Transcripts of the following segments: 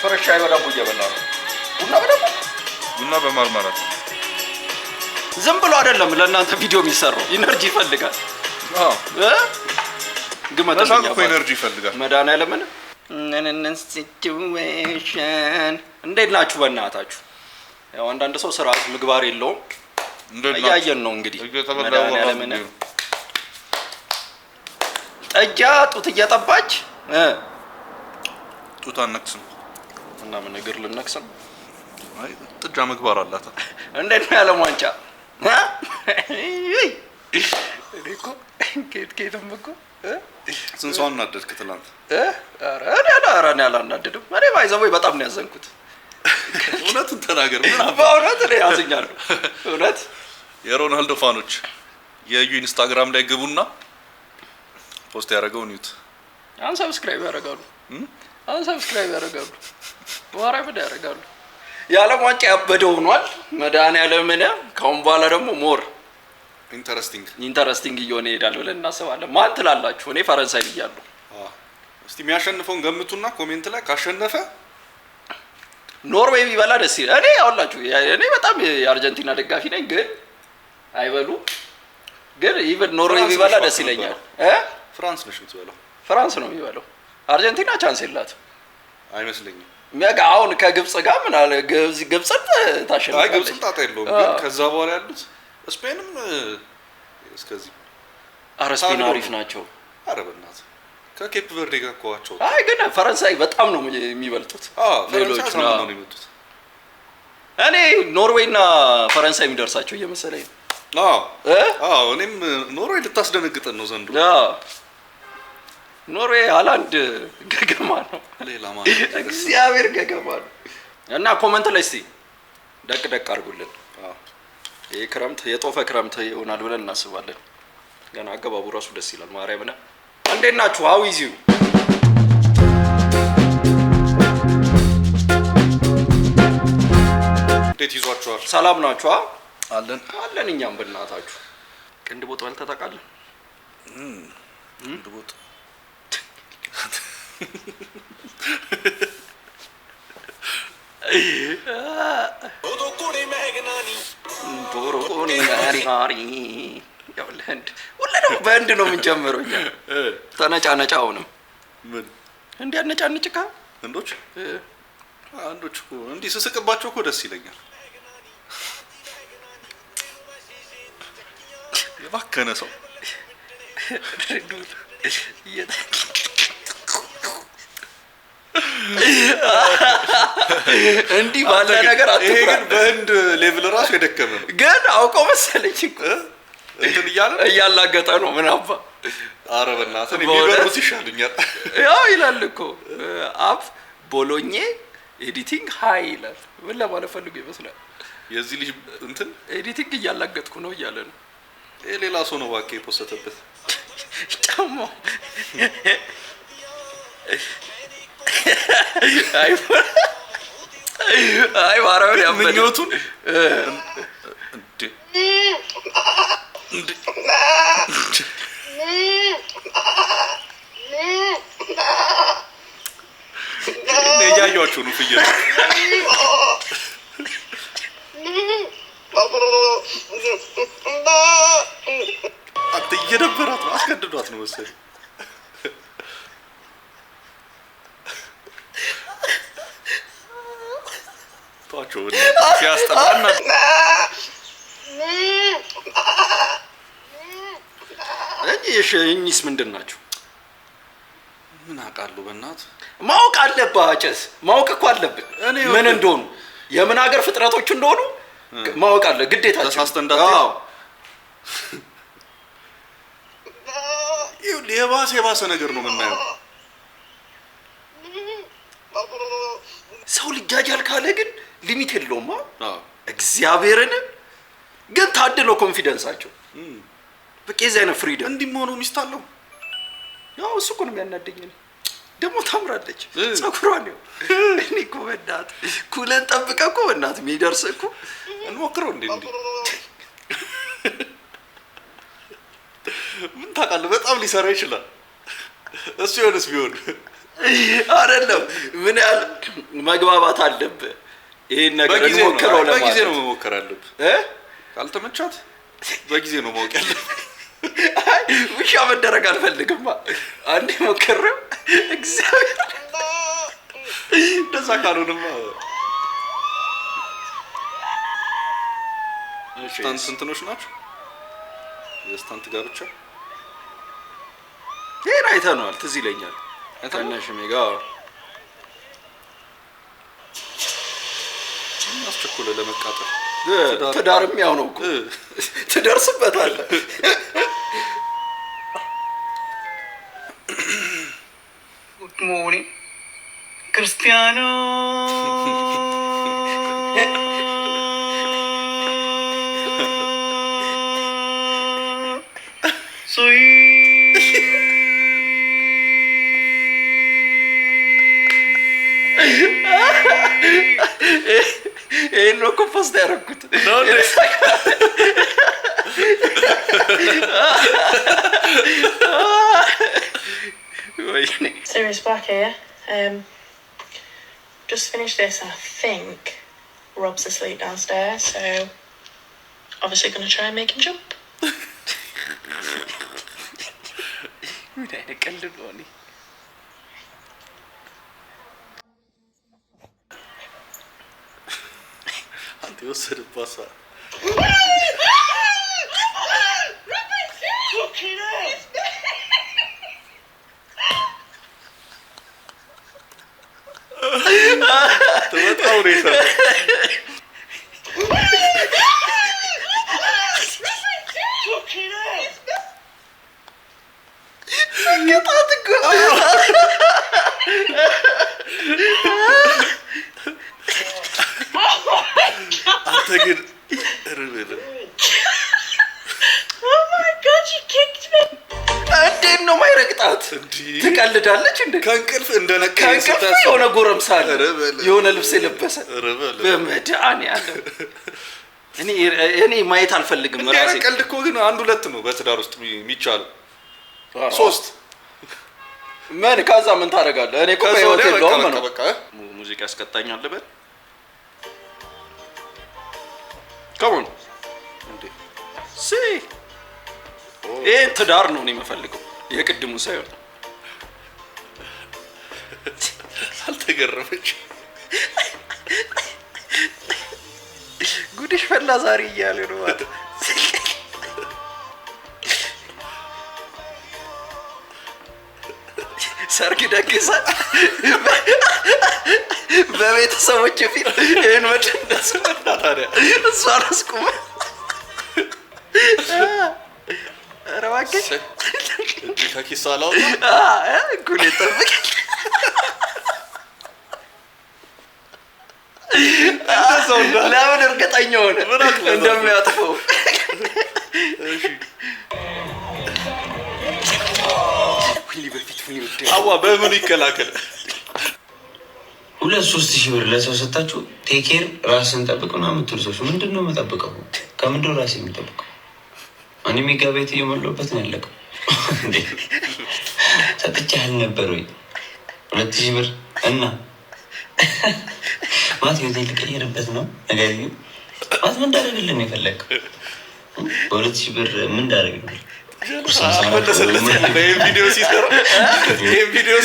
ፍሬሽ ሻይ በዳቦ እየበላ ነው። ቡና በማርማራት ዝም ብሎ አይደለም ለእናንተ ቪዲዮ የሚሰራው ኢነርጂ ይፈልጋል። ግመታው እኮ ኢነርጂ ይፈልጋል። መድኃኒዓለምን ሲቹዌሽን እንዴት ናችሁ? በእናታችሁ ያው አንዳንድ ሰው ስራ ምግባር የለውም። እያየን ነው እንግዲህ መድኃኒዓለምን ጠጃ ጡት እያጠባች ጡት አነክስም እና ምን እግር ልነክስም? አይ ጥጃ ምግባር አላት። እንዴት ነው ያለው ዋንጫ? እኮ ከየትም እኮ ስንት ሰው አናደድክ ትናንት? ኧረ እኔ አላናደድም። እኔ ባይዘው በጣም ነው ያዘንኩት። እውነቱን ተናገር። ምን በእውነት እኔ ያዝኛለሁ። እውነት የሮናልዶ ፋኖች የዩ ኢንስታግራም ላይ ግቡና ፖስት ያደረገውን ዩት አንሰብስክራይብ ያደርጋሉ። በኋላ ምን ያደርጋሉ? የዓለም ዋንጫ ያበደ ሆኗል። መድኃኒዓለምን ካሁን በኋላ ደግሞ ሞር ኢንተረስቲንግ እየሆነ ይሄዳል ብለን እናስባለን። ማን ትላላችሁ? እኔ ፈረንሳይ ብያለሁ። እስቲ የሚያሸንፈውን ገምቱና ኮሜንት ላይ ካሸነፈ ኖርዌይ ቢበላ ደስ ይላል። እኔ ያውላችሁ እኔ በጣም የአርጀንቲና ደጋፊ ነኝ፣ ግን አይበሉ። ግን ኢቭን ኖርዌይ ቢበላ ደስ ይለኛል። ፍራንስ ነሽ የምትበላው? ፍራንስ ነው የሚበላው። አርጀንቲና ቻንስ የላትም አይመስለኝም። አሁን ከግብጽ ጋር ምን አለ ግብጽን ታሸንፋለች። አይ ግብጽን ጣጣ የለውም፣ ግን ከዛ በኋላ ያሉት ስፔንም እስከዚህ ስፔን አሪፍ ናቸው። ኧረ በእናትህ ከኬፕ ቨርዴ ጋር ኳቸው። አይ ግን ፈረንሳይ በጣም ነው የሚበልጡት። ሌሎች ነው የሚመጡት። እኔ ኖርዌይ እና ፈረንሳይ የሚደርሳቸው እየመሰለኝ ነው። እኔም ኖርዌይ ልታስደነግጠን ነው ዘንድሮ። ኖርዌይ ሃላንድ ገገማ ነው። ሌላ ማለት እግዚአብሔር ገገማ ነው። እና ኮሜንት ላይ እስቲ ደቅ አድርጉልን። ይሄ ክረምት የጦፈ ክረምት ይሆናል ብለን እናስባለን። ገና አገባቡ ራሱ ደስ ይላል። ማርያምና እንዴት ናችሁ? ሃው ኢዝ ዩ? እንዴት ይዟችኋል? ሰላም ናችሁ? አለን እኛም በእናታችሁ። ቅንድቦት በልተህ ታውቃለህ? ቅንድቦት በእንድ ነው የምንጀምረው እኛ። ተነጫነጫ አሁንም ምን እንዲያነጫንጭካ እንዶች እኮ እንዲህ ስስቅባቸው እኮ ደስ ይለኛል። የባከነ ሰው እንዲህ ባለ ነገር አትፍራ። ይሄ ግን በህንድ ሌቭል ራሱ የደከመ ነው። ግን አውቀው መሰለኝ እኮ እንትን እያላገጠ ነው ምን አባ። ኧረ በእናትህ የሚበሩት ይሻሉኛል። ያው ይላል እኮ አፕ ቦሎኜ ኤዲቲንግ ሃይ ይላል። ምን ለማለት ፈልጎ ይመስላል? የዚህ ልጅ እንትን ኤዲቲንግ እያላገጥኩ ነው እያለ ነው። ይሄ ሌላ ሰው ነው እባክህ የፖስተበት ጫማው። አይ ማራውን ያመኘቱን ነጃያችሁ ነው ፍየል እየደበራት ነው። አስገድዷት ነው መሰለኝ። ታቸው ሲያስጠላና እኚህስ ምንድን ናቸው? ምን አውቃለሁ። በእናትህ ማወቅ አለብህ። አጨስ ማወቅ እኮ አለብህ ምን እንደሆኑ የምን ሀገር ፍጥረቶች እንደሆኑ ማወቅ አለ ግዴታችን። ተሳስተህ እንዳትል። የባሰ ነገር ነው የምናየው። ሰው ልጃጃል ካለ ግን ሊሚት የለውም። እግዚአብሔርን ግን ታድለው ኮንፊደንሳቸው በቃ የዚህ አይነት ፍሪደም እንዲሆኑ ሚስት አለው። ያው እሱ እኮ ነው የሚያናደኝ። ደግሞ ታምራለች ጸጉሯን ነው። እኔ እኮ በእናትህ ኩለን ጠብቀህ እኮ በእናትህ የሚደርስ እኮ እንሞክረው እንዴ ምን ታውቃለህ? በጣም ሊሰራ ይችላል እሱ። የሆነስ ቢሆን አይደለም ምን ያህል መግባባት አለብህ ይሄን ነገር እንሞክረው ለማለት በጊዜ ነው መሞከር አለብህ ካልተመቻት በጊዜ ነው ማወቅ ያለብህ አይ ውሻ መደረግ አልፈልግማ አንዴ ሞክረው እግዚአብሔር እንደዛ ካልሆነማ ስንትኖች ናቸው የስታንት ጋብቻ ይሄን አይተነዋል ትዝ ይለኛል ከነሽሜ ጋር አስቸኮለ ለመቃጠል ትዳርም ያው ነው እኮ ትደርስበታለህ ጉድ ሞርኒንግ ክርስቲያኖ soy no composto ያረኩት Sirius Black here. Just finished this. I think Rob's asleep downstairs, so obviously going to try and make him jump. ምን አይነት ቀልድ ነው እኔ አንተ ወሰድባሳ ተወጣው ሬሳ Take Oh my god, you kicked me! እንዴት ነው ማይረግጣት ትቀልዳለች እንዴ ከንቅልፍ እንደነካ ከንቅልፍ የሆነ ጎረምሳ የሆነ ልብስ የለበሰ በመዳን ያለ እኔ ማየት አልፈልግም ራሴ ቀልድ እኮ ግን አንድ ሁለት ነው በትዳር ውስጥ የሚቻለው ሶስት ምን ካዛ ምን ታረጋለህ እኔ እኮ በህይወቴ ነው በቃ ሙዚቃ ያስቀጣኛል ልበል Come on. See. ትዳር ነው እኔ የምፈልገው የቅድሙ ሳይሆን አልተገረመች ጉድሽ ፈላ ዛሬ እያለ ነው ማለት ሰርግ ደግሳ በቤተሰቦች ፊት ይሄን መደነስ ታዲያ እሷ አላስቆመ ረዋከሽ ከኪሳላው ጉሌ ጠብቅ እንደዛው ለምን እርግጠኛ ሆነ እንደሚያጥፈው እሺ አዋ በምን ይከላከል 2-3 ብር ለሰው ሰጣችሁ ቴኬር ራስን ጠብቁና ምትርሶሽ ምንድነው መጠበቀው ከምንድነው ራስ የሚጠብቀው እኔ ሚጋቤት እየሞላበት ነው ያለቀው እንዴ ሰጥቻል ነበር ወይ 2000 ብር እና ማት ይዘህ ልቀይርበት ነው ነገር ግን ማት ምን እንዳደረግልን ነው የፈለከው በ2000 ብር ምን እንዳደረግልን ቪዲዮ ሲሰራ ቪዲዮ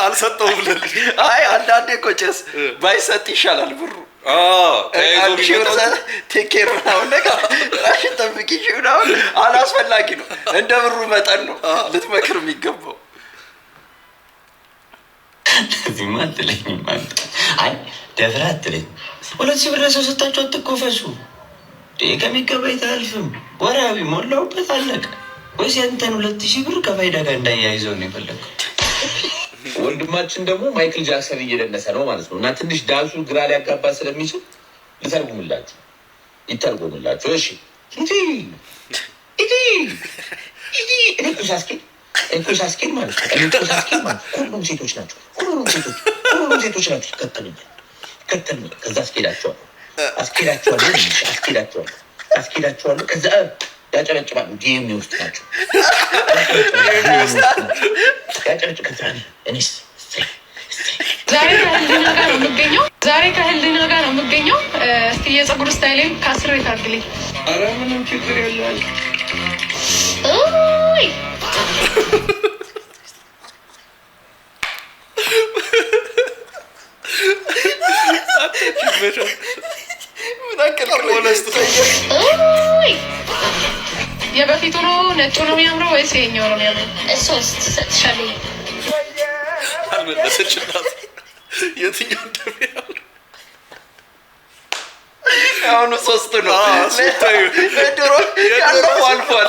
አልሰጠውም ለልጅ አይ አንዳንዴ ኮጨስ ባይሰጥ ይሻላል ብሩ ቴኬር ነው ነገር ራሽን ጠብቂሽ ነው አላስፈላጊ ነው እንደ ብሩ መጠን ነው ልትመክር የሚገባው እዚህ ማጥለኝ አይ ደፍራት ለኝ 2000 ብር ለሰው ሰጣችሁ አትኮፈሱ ከሚገባው ይታልፍም ወራቢ ሞላውበት አለቀ ወይስ ያንተን 2000 ብር ከፋይዳ ጋር እንዳያይዘው ነው የፈለከው ወንድማችን ደግሞ ማይክል ጃክሰን እየደነሰ ነው ማለት ነው እና ትንሽ ዳንሱ ግራ ሊያጋባ ስለሚችል ይተርጉምላችሁ እሺ እንኩሳስኪ ማለት ሁሉም ሴቶች ናቸው ከተሉኝ ከዛ አስኬዳቸዋለሁ ከዛ ያጨረጭባል። ዲኤምኤ ውስጥ ናቸው። እኔስ ዛሬ ከህሊና ጋር ነው የምገኘው። እስቲ የፀጉር ስታይሌን ከ10 ቤት አድርግልኝ። ኧረ ምንም ችግር የለም። የበፊቱ ነው ነጩ ነው የሚያምረው ወይስ የኛው ነው የሚያምረው? ሶስት ሰጥሻለሁ። አልመለሰችላት የትኛው እንደሚያምር አሁኑ ሶስቱ ነው። ድሮ ያለፈው አልፏል።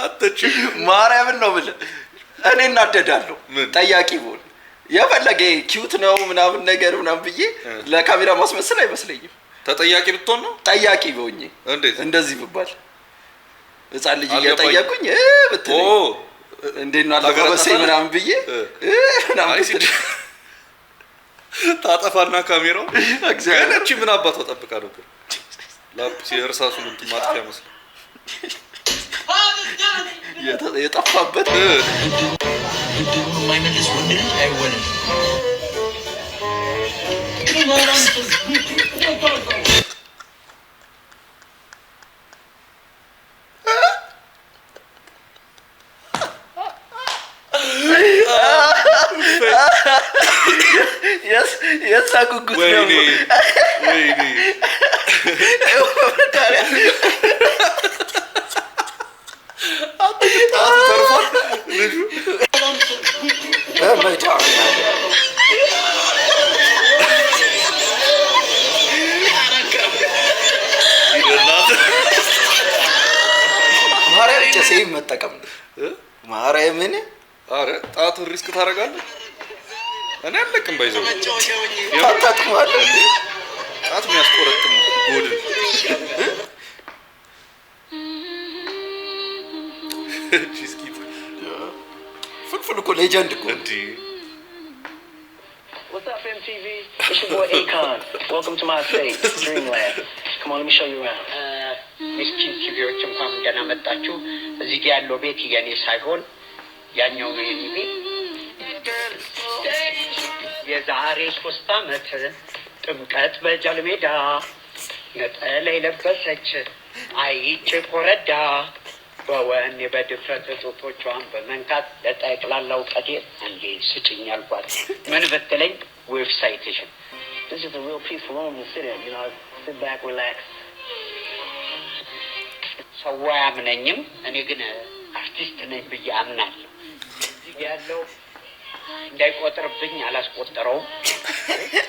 አትችል ማርያምን ነው ብለህ እኔ እናደዳለሁ። ጠያቂ ብሆን የፈለገ ኪዩት ነው ምናምን ነገር ምናምን ብዬ ለካሜራ ማስመሰል አይመስለኝም። ተጠያቂ ብትሆን ነው ጠያቂ ብሆኝ እንደዚህ ብባል ህፃን ልጅ እየጠየቁኝ ብትለኝ እንዴት ነው አለባበሴ ምናምን ብዬ ምናምን ታጠፋና ካሜራው እግዚአብሔር ምን አባቷ ጠብቃ ነበር። ላፕሲ እርሳሱን እንትን ማጥፊያ መስሎ የጠፋበት የማይመልስ ወንድ ልጅ አይወለድም። የሳ ጉጉት ነው። ወይኔ ተርፏል ልጁ ማርያም ጨሴን መጠቀም ማርያምን አረ ጣቱን ሪስክ ታደርጋለህ። እኔ አለቅም ባይዘው ታጣጥማለ እንዴ ጣት የሚያስቆረጥም ጎድን ቺስኪት ፍልፍል እኮ ሌጀንድ እኮ እንዴ። What's up, MTV? It's your boy Akon. Welcome to my state, Dreamland. Come on, let me show you around. ምስኪን ቲቪዎች እንኳን ገና መጣችሁ። እዚህ ጋር ያለው ቤት የኔ ሳይሆን ያኛው ነው የኔ ቤት። የዛሬ 3 ዓመት ጥምቀት በጃልሜዳ ነጠላ የለበሰች አይቼ ኮረዳ በወኔ በድፍረት ጡቶቿን በመንካት ለጠቅላላ እውቀቴ እንዴ ስጭኝ አልኳት። ምን ብትለኝ ዌብሳይትሽን This is a real peaceful room to sit in, you know, sit back, relax. ሰው አያምነኝም፣ እኔ ግን አርቲስት ነኝ ብዬ አምናለሁ። እዚህ ያለው እንዳይቆጥርብኝ አላስቆጠረውም።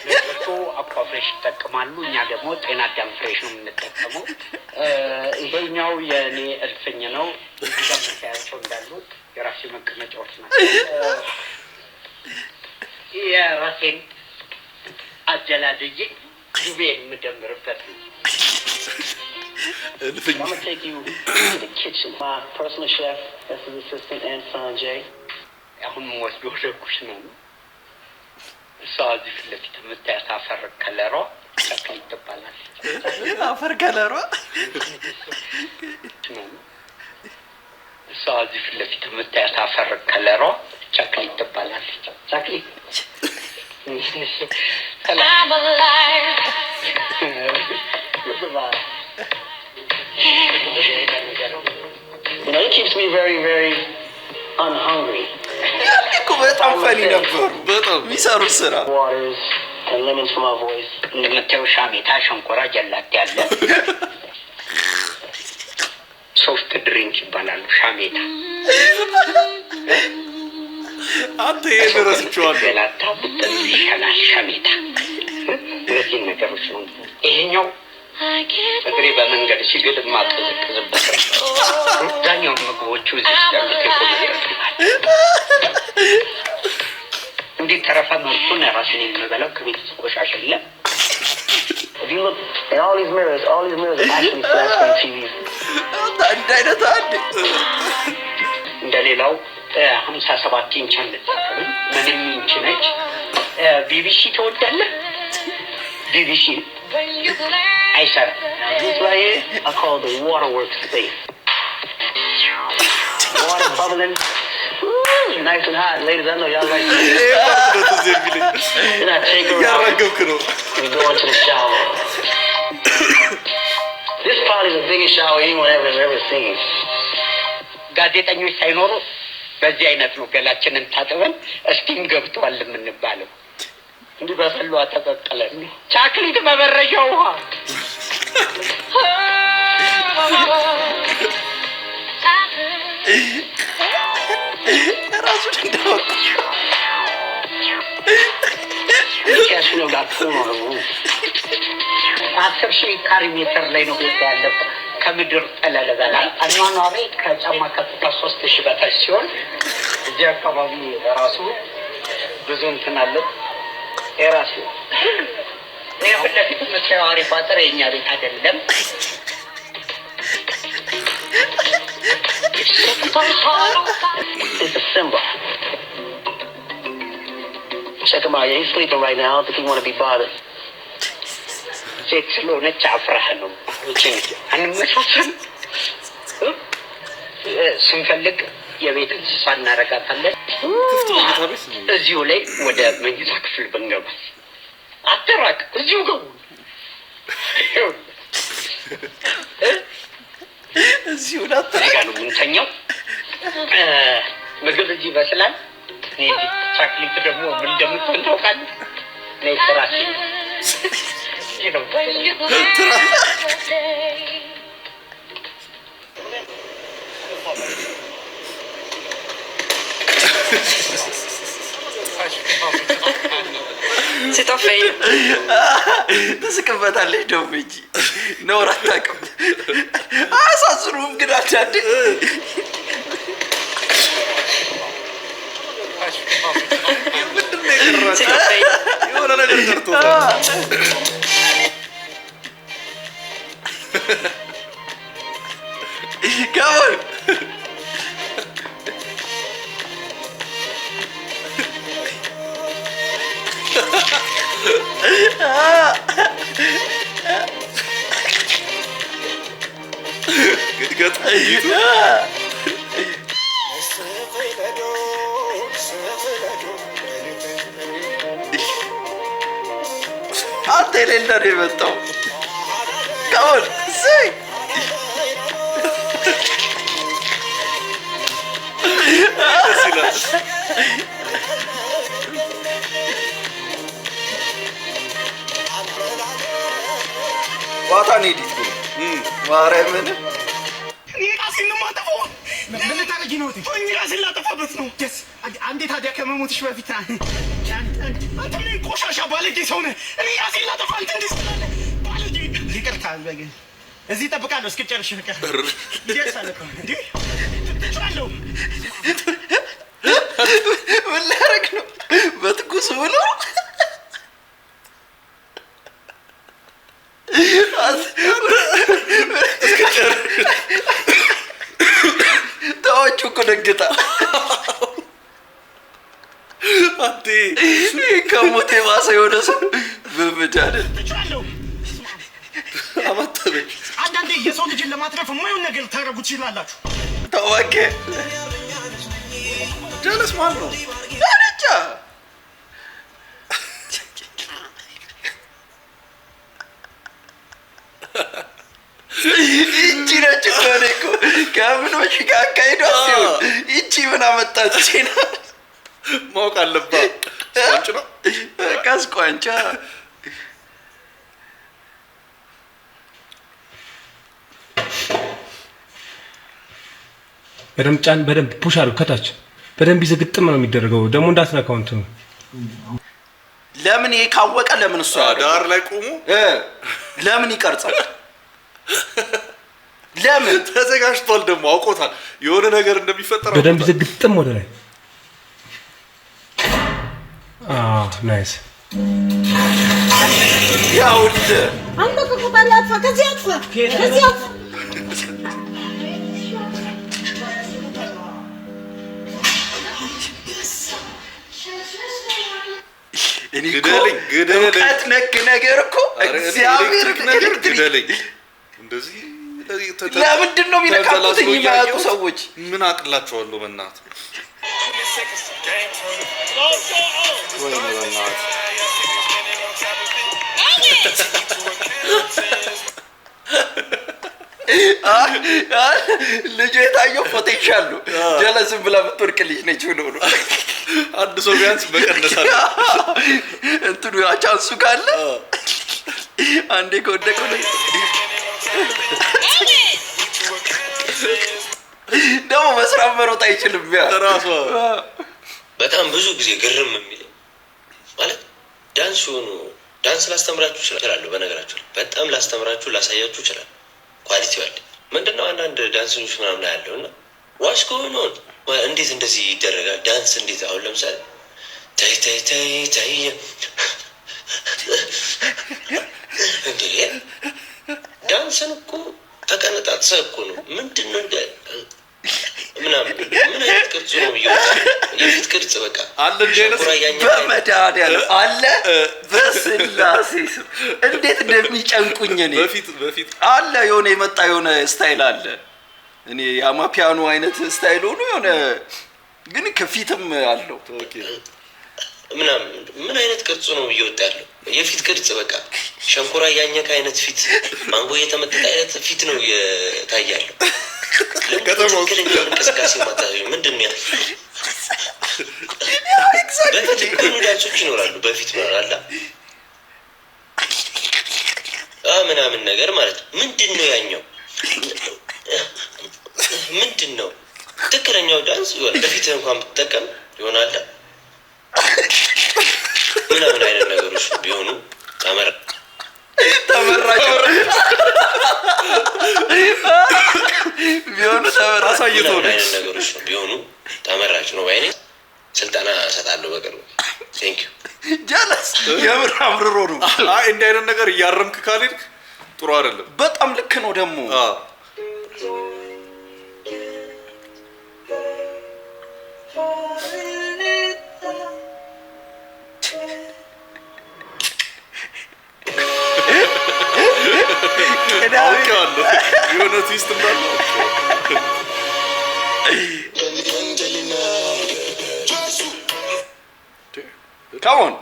ለጥቶ አኳፍሬሽ ይጠቀማሉ፣ እኛ ደግሞ ጤና አዳም ፍሬሽ ነው የምንጠቀመው። ይሄኛው የኔ እልፍኝ ነው። እዚህ ጋር የምታያቸው እንዳሉ የራሴ መቀመጫዎች ናቸው። የራሴን አጀላድዬ ዱቤ የምደምርበት ነው። I'm going to take you to the kitchen. My personal chef, that's his assistant, and Sanjay. አሁን ወስዶ ለኩሽ ነው። እሷ እዚህ ፊት ለፊት የምታያት አፈር ከለሯ ቸክሊት ትባላለች። አፈር ከለሯ እሷ እዚህ ፊት ለፊት የምታያት አፈር ከለሯ ቸክሊት ትባላለች። ቸክሊት I'm alive. Goodbye. You know, it keeps me very, very unhungry. በጣም ፈኒ ነበሩ በጣም የሚሰሩት ስራ። Waters and lemons for my voice. እንደምታየው ሻሜታ ሸንኮራ ጀላት ያለ ሶፍት ድሪንክ ይባላሉ። ሻሜታ አንተ የደረስችዋለሁ ገላታ ብትል ይሻላል። ሻሜታ እነዚህ ነገሮች ነው። ይሄኛው እግሬ በመንገድ ሲግል ማቀዝቅዝበት ዳኛው ምግቦቹ እዚህ ያሉት ይቆማል። እንዴት ተረፈ መልኩን ራስን የሚበላው ከቤት ቆሻሻ የለም። If you look at all these mirrors are actually flat screen TVs. እንዳይነት አንድ እንደሌላው 57 ኢንች አልተጠቀምም። ምንም ኢንች ነች። ቢቢሲ ትወዳለህ? ቢቢሲ አይሰራም። This right here, I call the waterworks space. Water bubbling. Woo, nice and hot. Ladies, I know y'all like this. Then I take her out. We go into the shower. This probably the biggest shower anyone ever seen. ጋዜጠኞች ሳይኖሩ በዚህ አይነት ነው ገላችንን ታጥበን እስቲም ገብቷል የምንባለው። እንዲህ በፈሏ ተቀቀለ ቻክሊት መበረሻ ውሃ ራሱን እንደወጣ Yes, you know that pool on the roof. 10,000 ካሬ ሜትር ላይ ነው ቤት ያለው ከምድር ጠለል በላይ አኗኗሪ ከጫማ ከፍታ 3,000 በታች ሲሆን እዚህ አካባቢ ራሱ ብዙ እንትን አለ የራሱ የፈለኩት መተዋወሪ ፋጠር የኛ ቤት አይደለም It's a symbol. Check him out. Yeah, he's sleeping right now. I don't think he want to be bothered. ሴት ስለሆነች አፍራህ ነው አንመሳሰል ስንፈልግ የቤት እንስሳ እናረጋታለን እዚሁ ላይ ወደ መኝታ ክፍል ብንገባ አትራቅ እዚሁ ገቡ እዚሁ ናት ነው የምንተኛው ምግብ እዚህ ይበስላል ቻክሊት ደግሞ ምን እንደምትሆን ታውቃለህ እኔ ስራሴ you know C'est un fail. ትስቅበታለች ደግሞ እንጂ ነውር አታውቅም አያሳዝኑም ግን አንዳንዴ C'est un fail. የሆነ ነገር ቀርቶታል Come on! Good. አንተ የሌለ ነው የመጣው Come on! Sing! What I need it. ማርያምን ራሴን ነው የማጠፋው። ምን ልታረጊ ነው? ራሴን ላጠፋበት ነው። አንዴ ታዲያ ከመሞትሽ በፊት አንተ ምን ቆሻሻ ባለጌ ሰው ነህ? እኔ ራሴን ላጠፋ አንተ እንዴት ትላለህ? ባለጌ ይቅርታ በግ እዚህ እጠብቃለሁ እስክጨርሽ በቃ ይደርሳል እኮ እንዴ ትቻለሁ። ምን ላደርግ ነው? በትኩስ ብሎ ታዎቹ እኮ ደንግጣ አንተ ከሞቴ ባሰ የሆነ ሰው በመጃደል አመጣለች። አንዳንዴ የሰው ልጅን ለማትረፍ የማይሆን ነገር ልታረጉ ትችላላችሁ። ታዋቂ ጀለስ ማን ነው? ዳርቻ ይቺ ነች እኮ እኔ እኮ ከምኖች ጋር አካሄዷ ሲሆን ይቺ ምን አመጣች ነው ማወቅ አለባት። ስቋንጭ ነው በቃ ስቋንጫ በደምብ ጫን፣ በደምብ ፑሽ አድርግ ከታች በደምብ ይዘግጥም ነው የሚደረገው። ደግሞ እንዳትነካው እንትኑ ለምን ይሄ ካወቀ ለምን እሱ ዳር ላይ ቆሞ ለምን ይቀርጻል? ለምን ተዘጋጅቷል? ደግሞ አውቆታል የሆነ ነገር እንደሚፈጠር። በደምብ ይዘግጥም ወደ ላይ። ናይስ ያውልህ አንተ ከቁጣላ አጥፋ፣ ከዚህ አጥፋ፣ ከዚህ አጥፋ። እኔ እውቀት ነክ ነገር እኮ እግዚአብሔር ነገር ግደለኝ እንደዚህ ለምንድን ነው የሚነካኩት የማያውቁ ሰዎች? ምን አቅላቸዋለሁ በእናትህ ወይ በእናትህ ልጁ የታየው ፖቴንሻል ነው። ጀለስም ብላ የምትወርቅ ልጅ ነች ብሎ ነው። አንድ ሰው ቢያንስ መቀነስ አለ እንትኑ ቻንሱ ካለ አንዴ ከወደቀው ደግሞ መስራት መሮጥ አይችልም። ያ ራሱ በጣም ብዙ ጊዜ ግርም የሚል ማለት ዳንስ ሆኖ ዳንስ ላስተምራችሁ ይችላል። በነገራችሁ በጣም ላስተምራችሁ ላሳያችሁ ይችላል። ኳሊቲው አለ። ምንድነው አንዳንድ ዳንሰኞች ምናምን ያለውና ዋሽ ከሆነ እንዴት እንደዚህ ይደረጋል? ዳንስ እንዴት አሁን ለምሳሌ ታይ ታይ ታይ ታይ እንዴ ዳንስን እኮ ተቀነጣጥሰህ እኮ ነው። ምንድነው እንደ ምናምን ምን አይነት ቅርጽ ነው የፊት ቅርጽ በቃ አለ እንደ በመድኃኒዓለም አለ በስላሴ ስም እንዴት እንደሚጨንቁኝ እኔ በፊት አለ የሆነ የመጣ የሆነ ስታይል አለ። እኔ የአማፒያኖ አይነት ስታይል ሆኖ የሆነ ግን ከፊትም አለው። ኦኬ ምናምን ምን አይነት ቅርጽ ነው እየወጣ ያለው? የፊት ቅርጽ በቃ ሸንኮራ ያኘከ አይነት ፊት፣ ማንጎ የተመጠጠ አይነት ፊት ነው እየታያለው። ከተማው እንቅስቃሴ ማታዩ ምንድን ነው? በፊት ብዙ ዳንሶች ይኖራሉ። በፊት አላ ምናምን ነገር ማለት ምንድን ነው ያኛው? ምንድን ነው ትክክለኛው ዳንስ? በፊት እንኳን ብትጠቀም ይሆናል ምናምን አይነት ነገሮች ቢሆኑ ተመራጭ ቢሆኑ አሳይቶ አይነት ነገሮች ቢሆኑ ተመራጭ ነው ባይኔ። ስልጠና እሰጣለሁ በቅርቡ። ቴንክ ዩ ጀለስ የምር አምርሮ ነው። አይ እንዲህ አይነት ነገር እያረምክ ካልሄድክ ጥሩ አይደለም። በጣም ልክ ነው ደግሞ የሆነ ትዊስት እንዳለው ካሞን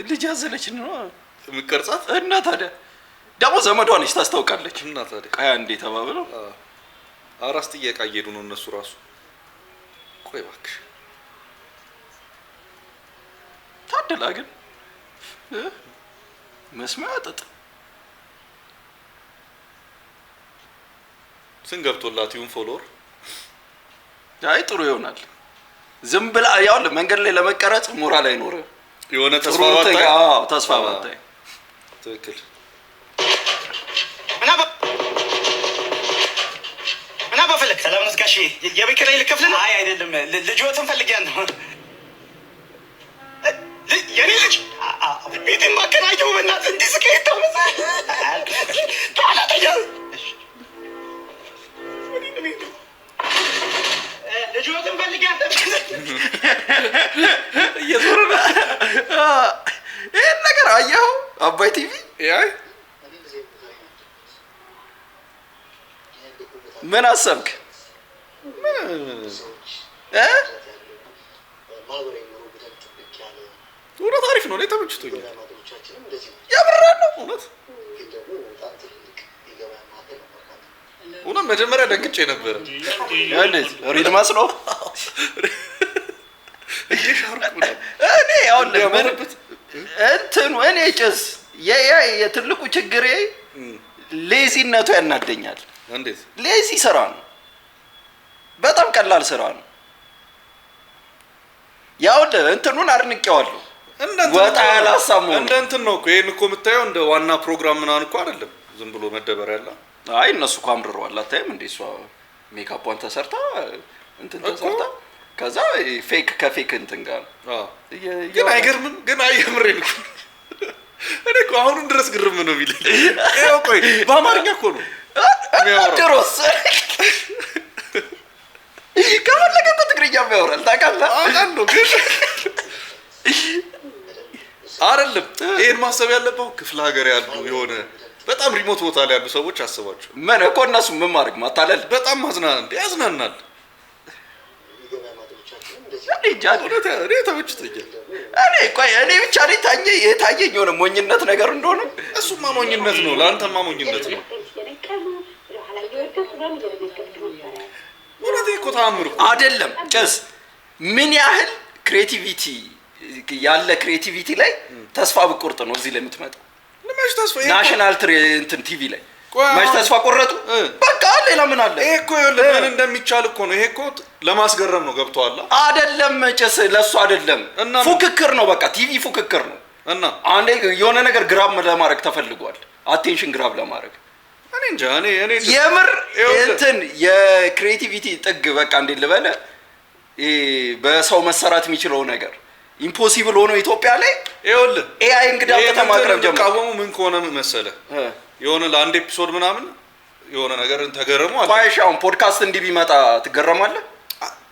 ልጅ ያዘለች ነው የምትቀርጻት እና ታዲያ ደግሞ ዘመዷ ነች ታስታውቃለች። እና ታዲያ ቃያ እንዴ ተባብለው አራስ ጥያቄ እየሄዱ ነው እነሱ ራሱ። ቆይ እባክሽ ታደላ ግን መስማያ ጥጥ ስንገብቶላት ይሁን ፎሎወር አይ ጥሩ ይሆናል። ዝም ብላ ያው መንገድ ላይ ለመቀረጽ ሞራል አይኖርም። የሆነ ተስፋ ባታይ ትክክል እና በፈለክ ሰላም ነው ጋሼ። የቤት ኪራይ ልከፍል? አይ አይደለም ልጅዎትን ፈልጊያለሁ። የኔ ልጅ ቤትን ማከራየው በእናትህ እንዲህ ስቀይታ ታላተኛ ልጅዎትን ፈልጊያለሁ። እየዞረ ይህን ነገር አየኸው? አባይ ቲቪ አይ ምን አሰብክ? እውነት አሪፍ ነው። እኔ ተመችቶኛል። ያምራል እውነት እውነት መጀመሪያ ደንግጬ ነበረ። እንዴት ሪድማስ ነው እኔ ያው ለምንበት እንትኑ እኔ ጭስ የትልቁ ችግሬ ሌዚነቱ ያናደኛል። እንዴት ሌዚ ስራ ነው፣ በጣም ቀላል ስራ ነው። ያው እንትኑን አድንቄዋለሁ። ወጣ ያላሳሙ እንደ እንትን ነው እኮ ይሄን እኮ የምታየው እንደ ዋና ፕሮግራም ምናምን እኮ አይደለም። ዝም ብሎ መደበር ያለ። አይ እነሱ እኮ አምርረዋል። አታይም እንዴ? እሷ ሜካፑን ተሰርታ እንትን ተሰርታ ከዛ ፌክ ከፌክ እንትን ጋር ግን አይገርምም? ግን አይምሬን እኮ እኔ እኮ አሁንም ድረስ ግርም ነው የሚለኝ። ይኸው ቆይ በአማርኛ እኮ ነው የሚያወራው። ድሮስ ከፈለገ እኮ ትግርኛም ያወራል ታውቃለህ። አውቃለሁ ግን አይደለም ይሄን ማሰብ ያለበው ክፍለ ሀገር ያሉ የሆነ በጣም ሪሞት ቦታ ላይ ያሉ ሰዎች አስባቸው። ምን እኮ እነሱ ምን ማድረግ ማታለል በጣም ያዝናናል። እኔ ተመችቶኛል። እኔ ብቻ የታየኝ የሆነ ሞኝነት ነገር እንደሆነ እሱማ ሞኝነት ነው፣ ለአንተማ ሞኝነት ነው። እውነቴን እኮ ተአምር እኮ አይደለም። ጭስ ምን ያህል ክሬቲቪቲ ያለ ክሬቲቪቲ ላይ ተስፋ ብቆርጥ ነው እዚህ ላይ የምትመጣው? ለማሽ ተስፋ ናሽናል እንትን ቲቪ ላይ ማሽ ተስፋ ቆረጡ። በቃ ሌላ ምን አለ? ይሄ እኮ ምን እንደሚቻል እኮ ነው። ይሄ እኮ ለማስገረም ነው። ገብቶሃል አይደለም? ጭስ ለሱ አይደለም፣ ፉክክር ነው። በቃ ቲቪ ፉክክር ነው። እና አንዴ የሆነ ነገር ግራብ ለማድረግ ተፈልጓል። አቴንሽን ግራብ ለማድረግ እኔ እንጃ እኔ የምር እንትን የክሬቲቪቲ ጥግ በቃ እንዴ ልበለ በሰው መሰራት የሚችለው ነገር ኢምፖሲብል ሆኖ ኢትዮጵያ ላይ ይኸውልህ ኤአይ እንግዳ ተማክረም ጀምሮ ቃወሙ ምን ከሆነ መሰለ የሆነ ለአንድ ኤፒሶድ ምናምን የሆነ ነገር ተገረሙ አለ። ፋይሻውን ፖድካስት እንዲህ ቢመጣ ትገረማለህ?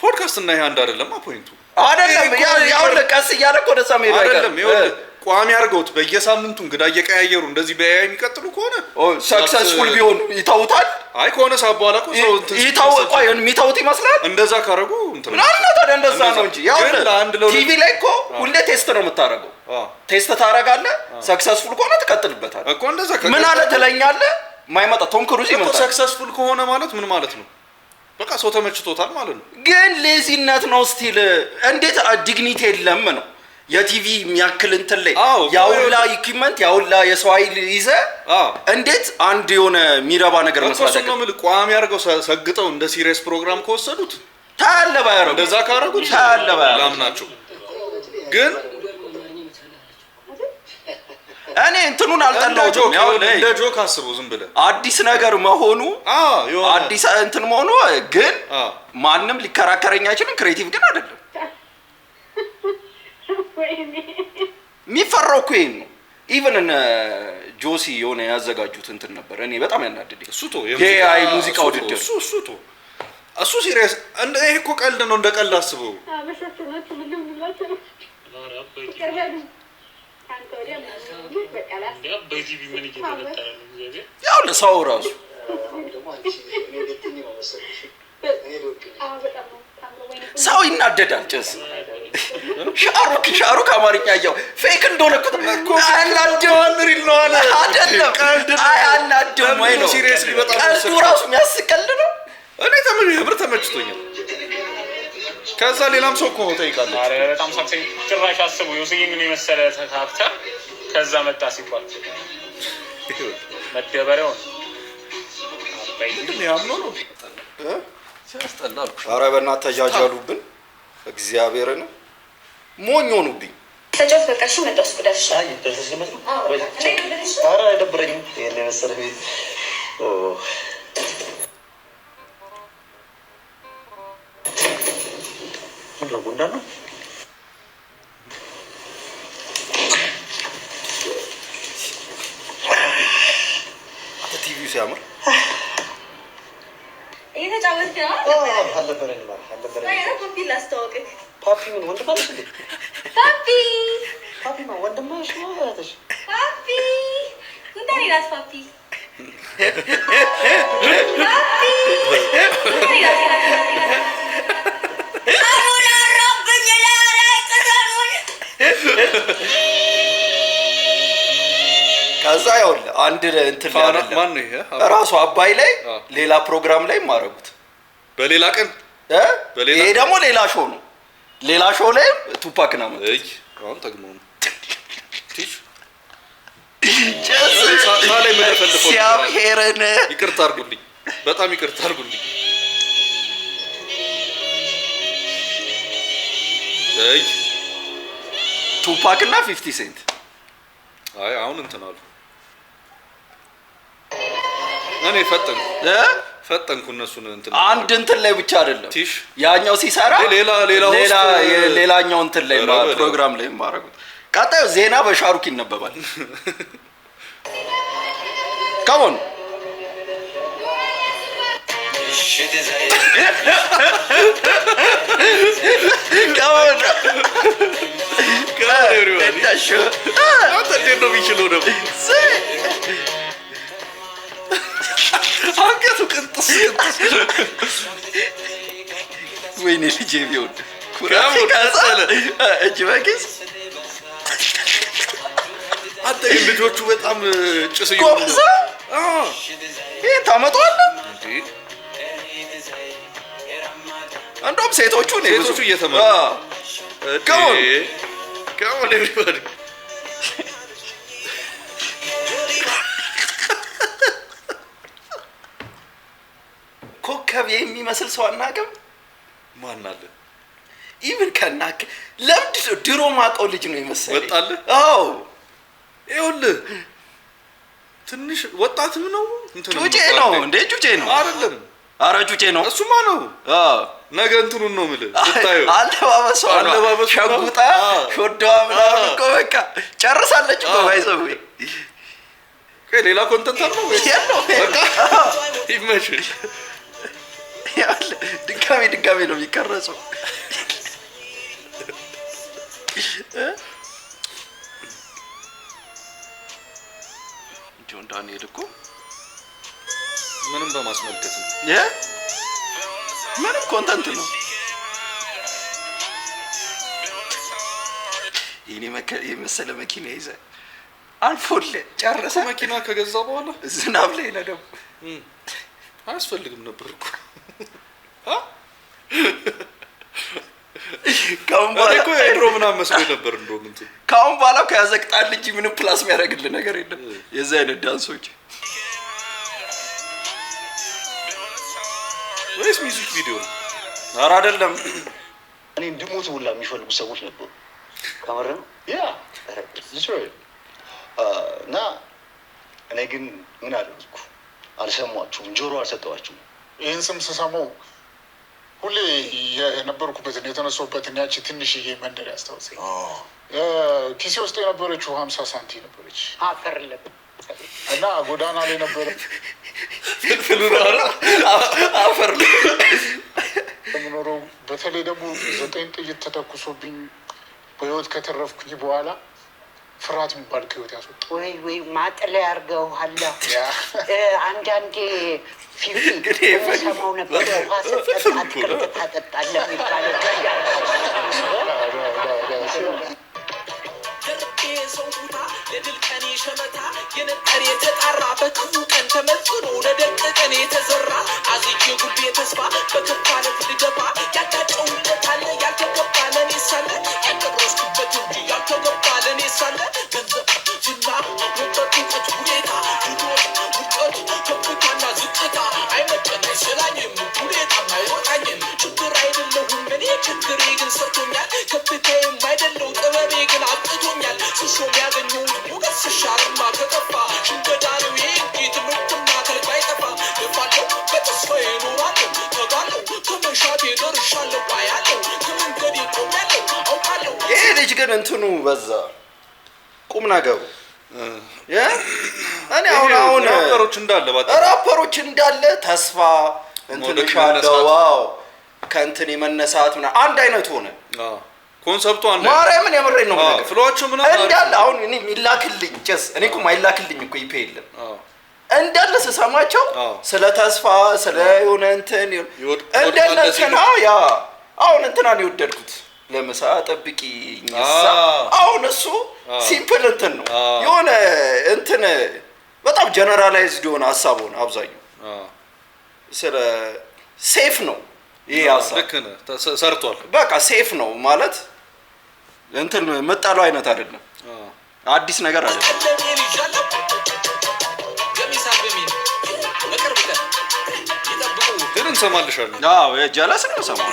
ፖድካስት እና ይሄ አንድ አይደለም ፖይንቱ። አይደለም ያው ለቀስ እያለ እኮ ደሳ ሜዳ አይደለም። ይኸውልህ ቋሚ አድርገውት በየሳምንቱ እንግዳ እየቀያየሩ እንደዚህ በኤአይ የሚቀጥሉ ከሆነ ሰክሰስፉል ቢሆን ይተውታል። አይ ከሆነ ሰዓት በኋላ እኮ ሰው የሚተውት ይመስላል። እንደዛ ካረጉ እንትን ምናምን ታዲያ እንደዛ ነው እንጂ ያው ቲቪ ላይ እኮ ሁሌ ቴስት ነው የምታረገው። ቴስት ታረጋለህ። ሰክሰስፉል ከሆነ ትቀጥልበታለህ እኮ እንደዛ። ምን አለ ትለኛለህ? ማይመጣ ቶም ክሩዝ ይመጣል። ሰክሰስፉል ከሆነ ማለት ምን ማለት ነው? በቃ ሰው ተመችቶታል ማለት ነው። ግን ሌዚነት ነው ስቲል። እንዴት ዲግኒቲ የለም ነው የቲቪ የሚያክል እንትን ላይ ያውላ ኢኩዊፕመንት ያውላ የሰው ኃይል ይዘ እንዴት አንድ የሆነ ሚረባ ነገር መስራት ነው? ምን ቋሚ አድርገው ሰግጠው እንደ ሲሪየስ ፕሮግራም ከወሰዱት ታለባ ያረጉ እንደዛ ካረጉት ታለባ ላምናቸው። ግን እኔ እንትኑን አልጠላሁትም። ያው እንደ ጆክ አስበው ዝም ብለህ አዲስ ነገር መሆኑ አዲስ እንትን መሆኑ ግን ማንም ሊከራከረኝ አይችልም። ክሬቲቭ ግን አይደለም። የሚፈራው እኮ ይሄን ነው። ኢቨን እነ ጆሲ የሆነ ያዘጋጁት እንትን ነበር እኔ በጣም ያናደደኝ። የኤአይ ሙዚቃ ውድድር እሱ ሲሪየስ ይሄ እኮ ቀልድ ነው። እንደ ቀልድ አስበው። ያው ለሰው ራሱ ሰው ይናደዳል። ጭስ ሻሩክ አማርኛ ያው ፌክ እንደሆነ እኮ አናደዋል ሪል ነው አለ አይደለም። አናደው ወይ ነው ሲሪየስሊ በጣም ቀልዱ ራሱ የሚያስቀልድ ነው። እኔ ተመችቶኛል። ከዛ ሌላም ሰው እኮ ጠይቃለች። አረ በጣም ሳክሰኝ ጭራሽ አስቡ ዩሲን ምን የመሰለ ተካክታ ከዛ መጣ ሲባል መደበሪያው ግን ያምኖ ነው ሲያስጠላል። አረ በእናትህ ተጃጃሉብን። እግዚአብሔርን ሞኝ ሆኑብኝ። ተጫውት በቃ እሺ። መጣስ ጉዳሽ አይ ተሰስ ነው ወይ አረ አይደብረኝም። የኔ መሰለ ቤት ምንድነው ጉንዳ ነው? አተ ቲቪው ሲያምር እየተጫወትክ ነው? አልነበረኝ ማለት አልነበረኝ። አይ ፓፒ ላስተዋወቅህ። ፓፒ ምን ወንድም አለሽ እንዴ? ፓፒ ነው ወንድም አለሽ ነው ያተሽ? ፓፒ ጉንዳን ይላስ ፓፒ ከዛ ይኸውልህ አንድ እንትን ማን ነው ይሄ ራሱ አባይ ላይ ሌላ ፕሮግራም ላይ ማረጉት በሌላ ቀን ይሄ ደግሞ ሌላ ሾው ነው። ሌላ ሾው ላይ ቱፓክ ነው ማለት አሁን ተግመው ነው ሳላይ መደፈልፈው ሲያብሄረን ይቅርታ አድርጉልኝ፣ በጣም ይቅርታ አድርጉልኝ። ቱፓክ እና 50 ሴንት አይ አሁን እንትን አሉ። እኔ ፈጠንኩ እነሱን እንትን አንድ እንትን ላይ ብቻ አይደለም ቲሽ ያኛው ሲሰራ ሌላኛው እንትን ላይ ፕሮግራም ላይ ማረጉት። ቀጣዩ ዜና በሻሩክ ይነበባል። ካሞን ወይኔ ልጄ ቢሆን ኩራቴ ካሳለ እጅ በኪስ አንተ ልጆቹ በጣም ጭስ ጎብዛ ይሄ ታመጣዋለህ እንደውም ሴቶቹ እየተመሩ ከሞን ኤቭሪባዲ ኮከብ የሚመስል ሰው አናውቅም ማን አለ ኢቭን ከናክ ለምንድን ነው ድሮ ማውቀው ልጅ ነው ይመስል ወጣለህ አዎ ይኸውልህ ትንሽ ወጣትም ነው ጩጬ ነው እንዴ ጩጬ ነው አይደለም አረ ጩጬ ነው እሱማ ነው ነገ እንትኑን ነው የምልህ ስታየው አለባበሷ ሸጉጣ ሾዳዋ ምናምን እኮ በቃ ጨርሳለች እኮ ባይዘው ሌላ ኮንተንት አለው በቃ ይመችል ያለ ድጋሜ ነው የሚቀረጸው ጆን ዳንኤል እኮ ምንም በማስመልከት ነው ምንም ኮንተንት ነው ይሄኔ የመሰለ መኪና ይዘ አልፎል ጨረሰ መኪና ከገዛ በኋላ ዝናብ ላይ ለደም አያስፈልግም ነበር እኮ ካሁን በኋላ እኮ የድሮ ምናምን መስሎኝ ነበር እንደውም እንትን ካሁን በኋላ ከያዘቅጣል እንጂ ምንም ፕላስ የሚያደርግልህ ነገር የለም የዛ አይነት ዳንሶች ወይስ ሚውዚክ ቪዲዮ ኧረ አይደለም እኔ እንድሞት ሁላ የሚፈልጉ ሰዎች ነበሩ ካመረ ያ እና እኔ ግን ምን አደረግኩ አልሰማችሁም ጆሮ አልሰጠዋችሁም ይህን ስም ስሰማው ሁሌ የነበርኩበትን የተነሳሁበትን ያቺ ትንሽዬ መንደር ያስታውሰኝ ኪሴ ውስጥ የነበረችው 50 ሳንቲም ነበረች አፈርለም እና ጎዳና ላይ ነበረ አፈርለም የምኖረው በተለይ ደግሞ 9 ጥይት ተተኩሶብኝ በህይወት ከተረፍኩኝ በኋላ ፍርሃት የሚባል ከህይወት ያስወጣ ወይ ማጥለያ አድርገውሃል አንዳንዴ ፊልም ሰማው ነበር ውሃ ስትጠጣ አትክልት ታጠጣለህ የሚባለው ለድል ቀኔ ሸመታ የነጠር የተጣራ በክፉ ቀን ተመጥኖ ለደቅ ቀን የተዘራ አዝዬ ጉቤ ተስፋ በከፋለት ልገባ ያጋጨው ለታለ ያልተገባ ለኔ ሳለ ያልደረስኩበት እንጂ ያልተገባ ለኔ ሳለ ገንዘብ ዝና ውጠት ሁኔታ ድሮች ውጠት ከፍታና ዝቅታ አይመጠናይ ስላኝም ሁኔታ አይወጣኝም ችግር አይደለሁም እኔ ችግሬ ግን ሰርቶኛል ከፍታዬም አይደለው ጥበቤ ግን አብቅቶኛል ስሾም ያገኘው ሞገስ ስሻርማ ከጠፋ ሽንገዳነው እንጂ ትምህርትና ተልባ አይጠፋ ልፋለሁ በተስፋዬ እኖራለሁ ተጋለሁ ከመሻቴ ደርሻለሁ ባያለሁ ከመንገዴ ቆሜያለሁ አውቃለሁ ይሄ ልጅ ግን እንትኑ በዛ ቁም ነገሩ እኔ አሁን ራፐሮች እንዳለ ተስፋ እንትን ሻለው ዋው ከእንትን የመነሳት ምናምን አንድ አይነት ሆነ ኮንሰፕቱ አንድ ማርያምን የምሬን ነው ማለት ፍሎቹ ምናምን እንዳለ አሁን እኔ ሚላክልኝ ጭስ እኔ እኮ ማይላክልኝ እኮ ኢፔ የለም እንዳለ ስሰማቸው ስለ ተስፋ ስለ የሆነ እንትን እንዳለ እንትና ያ አሁን እንትናን የወደድኩት ለምሳ ጠብቂኝሳ አሁን እሱ ሲምፕል እንትን ነው የሆነ እንትን በጣም ጀነራላይዝድ የሆነ ሀሳብ ሆነ አብዛኛው ስለ ሴፍ ነው ይሄ ሀሳብ ልክ ነህ ሰርቷል በቃ ሴፍ ነው ማለት እንትን መጣለው አይነት አይደለም አዲስ ነገር አይደለም ግን እንሰማልሻለን አዎ የጀለስ ነው ሰማው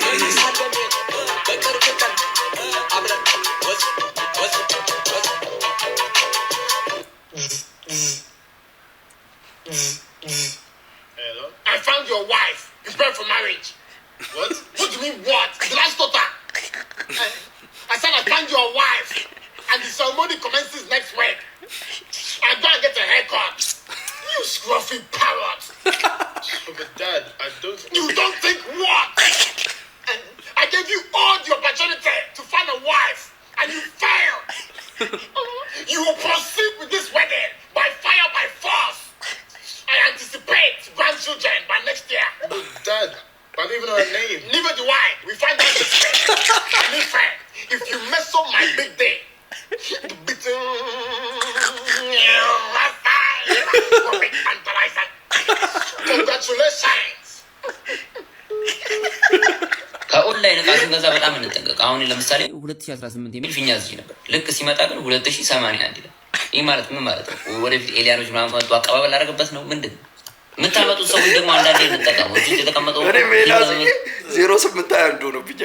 Hello? I found your wife. It's meant for marriage. What? What do you mean what? The last daughter. I said I found your wife. And the ceremony commences next week. I'm gonna get a haircut. You scruffy parrot. But Dad, I don't... You don't think what? I gave you all the opportunity to find a wife, and you failed. You will proceed with this wedding by fire, by force. I anticipate grandchildren by next year. But Dad, I don't even know her name. Neither do I. We find out this way. Listen, if you mess up my big day, congratulations. ከኦንላይን እቃ ስንገዛ በጣም እንጠንቀቅ። አሁን ለምሳሌ 2018 የሚል ፊኛ እዚህ ነበር። ልክ ሲመጣ ግን 2081 ይላል። ይህ ማለት ምን ማለት ነው? ወደፊት ኤሊያኖች ምናምን ከመጡ አቀባበል አደረገበት ነው ምንድን ነው? የምታመጡት ሰዎች ደግሞ አንዳንዴ እንጠቀመው እዚህ የተቀመጠው 0821 ነው ብቻ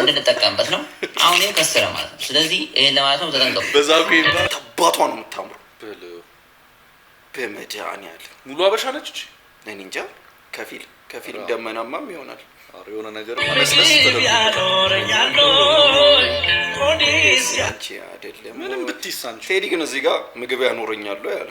እንድንጠቀምበት ነው። አሁን ይሄ ከሰረ ማለት ነው። ስለዚህ ይሄን ለማለት ነው። ተጠንቀቁ። በዛው ግን ተባቷ ነው የምታምረው። በመድኃኒዓለም ሙሉ አበሻ ነች እቺ። እኔ እንጃ ከፊል ደመናማም ይሆናል። የሆነ ነገር መስለስ አንቺ አይደለም ምንም ብትይሳንቺ ቴዲ ግን እዚህ ጋር ምግብ ያኖረኛል ያለ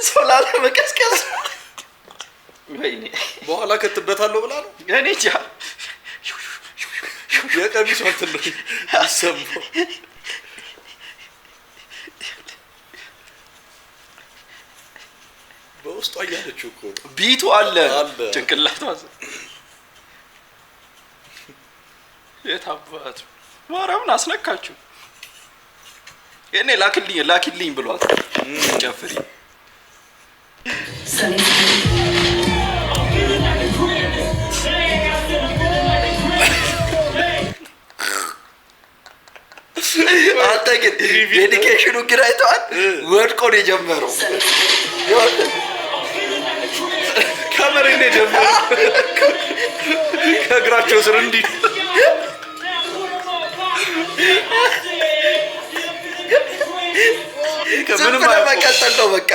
ሶላላ መቀስቀስ ወይኔ በኋላ ከትበታለሁ ብላ ነው። እኔ እንጃ የቀሚሷ እንትን ነው ይሰማው። በውስጧ ያለችው እኮ ቢቱ አለ ጭንቅላቷ የታባቱ ማርያምን አስነካችሁ። እኔ ላኪልኝ ብሏት ጨፍሪ አንተ ግን ዴዲኬሽኑ ግን አይተዋል። ወድቆ ነው የጀመረው። ከመሬት ነው የጀመረው። ከእግራቸው ስር እንዲህ ምንም መቀጠል ነው በቃ።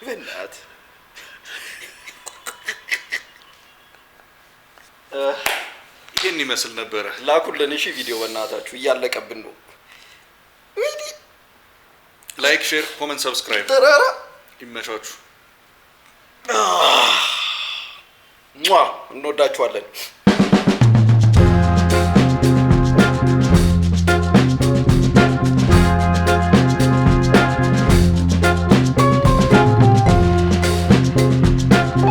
በእናትህ ይሄን ይመስል ነበረ። ላኩልን እሺ ቪዲዮ በእናታችሁ እያለቀብን ነው። ላይክ፣ ሼር፣ ኮሜንት፣ ሰብስክራይብ ተራራ ይመቻችሁ። እንወዳችኋለን።